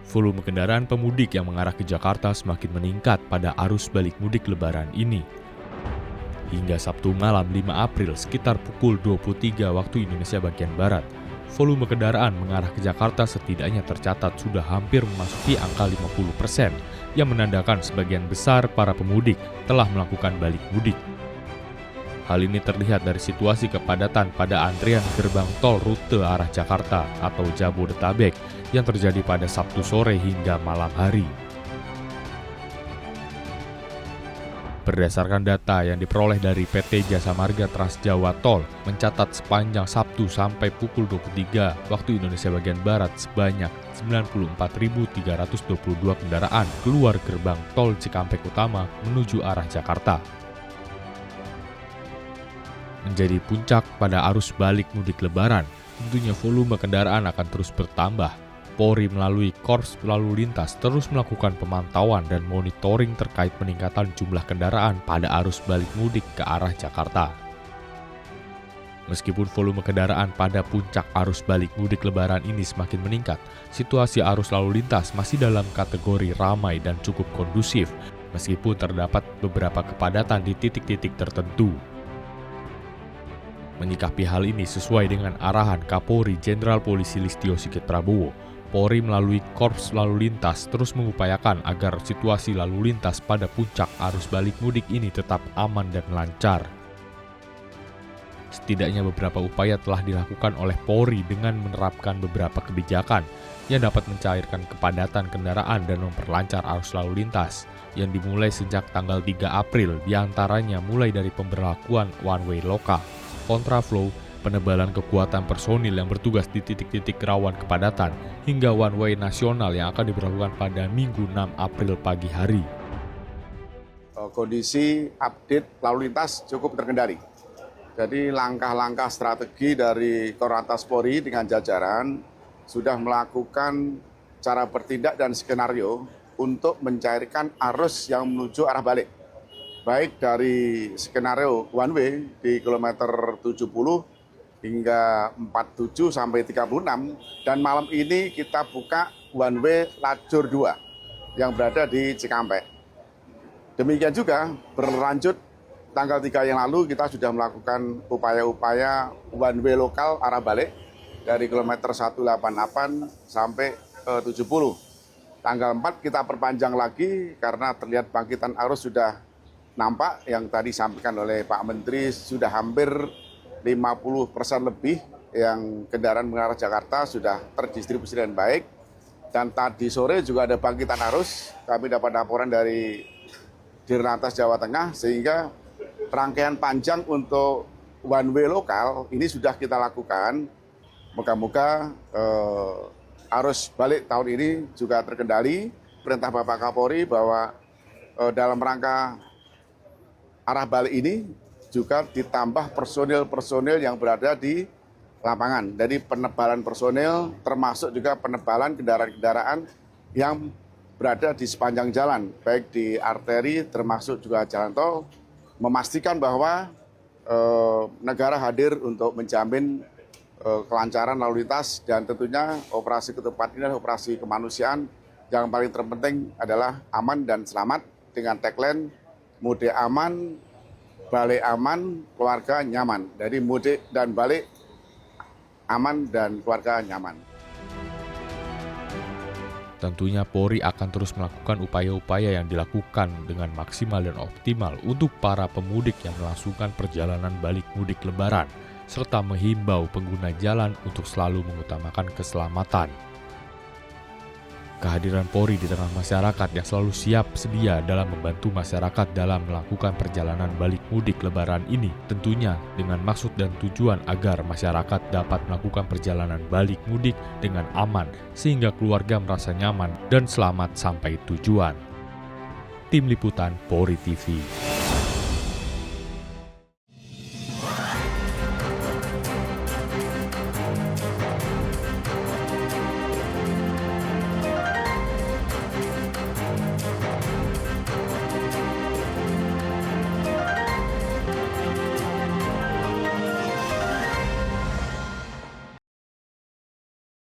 Volume kendaraan pemudik yang mengarah ke Jakarta semakin meningkat pada arus balik mudik Lebaran ini. Hingga Sabtu malam 5 April sekitar pukul 23 waktu Indonesia bagian Barat, volume kendaraan mengarah ke Jakarta setidaknya tercatat sudah hampir memasuki angka 50%, yang menandakan sebagian besar para pemudik telah melakukan balik mudik. Hal ini terlihat dari situasi kepadatan pada antrian gerbang tol rute arah Jakarta atau Jabodetabek yang terjadi pada Sabtu sore hingga malam hari. Berdasarkan data yang diperoleh dari PT Jasa Marga Trans Jawa Tol, mencatat sepanjang Sabtu sampai pukul 23 waktu Indonesia bagian Barat sebanyak 94.322 kendaraan keluar gerbang tol Cikampek Utama menuju arah Jakarta. Menjadi puncak pada arus balik mudik Lebaran, tentunya volume kendaraan akan terus bertambah. Polri melalui Korps Lalu Lintas terus melakukan pemantauan dan monitoring terkait peningkatan jumlah kendaraan pada arus balik mudik ke arah Jakarta. Meskipun volume kendaraan pada puncak arus balik mudik Lebaran ini semakin meningkat, situasi arus lalu lintas masih dalam kategori ramai dan cukup kondusif, meskipun terdapat beberapa kepadatan di titik-titik tertentu. Menyikapi hal ini sesuai dengan arahan Kapolri Jenderal Polisi Listio Sigit Prabowo, Polri melalui Korps Lalu Lintas terus mengupayakan agar situasi lalu lintas pada puncak arus balik mudik ini tetap aman dan lancar. Setidaknya beberapa upaya telah dilakukan oleh Polri dengan menerapkan beberapa kebijakan yang dapat mencairkan kepadatan kendaraan dan memperlancar arus lalu lintas yang dimulai sejak tanggal 3 April, diantaranya mulai dari pemberlakuan one-way lokal, kontraflow, penebalan kekuatan personil yang bertugas di titik-titik rawan kepadatan, hingga one-way nasional yang akan diberlakukan pada Minggu 6 April pagi hari. Kondisi update lalu lintas cukup terkendali. Jadi langkah-langkah strategi dari Korlantas Polri dengan jajaran sudah melakukan cara bertindak dan skenario untuk mencairkan arus yang menuju arah balik. Baik dari skenario one way di kilometer 70 hingga 47 sampai 36, dan malam ini kita buka one way lajur 2 yang berada di Cikampek. Demikian juga berlanjut tanggal 3 yang lalu kita sudah melakukan upaya-upaya one way lokal arah balik dari kilometer 188 sampai 70. Tanggal 4 kita perpanjang lagi karena terlihat bangkitan arus sudah nampak, yang tadi disampaikan oleh Pak Menteri sudah hampir 50% lebih yang kendaraan mengarah Jakarta sudah terdistribusi dengan baik. Dan tadi sore juga ada bangkitan arus, kami dapat laporan dari Dirlantas Jawa Tengah, sehingga rangkaian panjang untuk one way lokal ini sudah kita lakukan. Moga-moga arus balik tahun ini juga terkendali. Perintah Bapak Kapolri bahwa dalam rangka arah balik ini juga ditambah personil-personil yang berada di lapangan. Jadi penebalan personil termasuk juga penebalan kendaraan-kendaraan yang berada di sepanjang jalan, baik di arteri termasuk juga jalan tol, memastikan bahwa negara hadir untuk menjamin kelancaran lalu lintas, dan tentunya operasi ketupat ini adalah operasi kemanusiaan. Yang paling terpenting adalah aman dan selamat dengan tagline mudik aman, balik aman, keluarga nyaman. Jadi mudik dan balik aman dan keluarga nyaman. Tentunya Polri akan terus melakukan upaya-upaya yang dilakukan dengan maksimal dan optimal untuk para pemudik yang melangsungkan perjalanan balik mudik Lebaran, serta menghimbau pengguna jalan untuk selalu mengutamakan keselamatan. Kehadiran Polri di tengah masyarakat yang selalu siap sedia dalam membantu masyarakat dalam melakukan perjalanan balik mudik Lebaran ini tentunya dengan maksud dan tujuan agar masyarakat dapat melakukan perjalanan balik mudik dengan aman sehingga keluarga merasa nyaman dan selamat sampai tujuan. Tim Liputan Polri TV.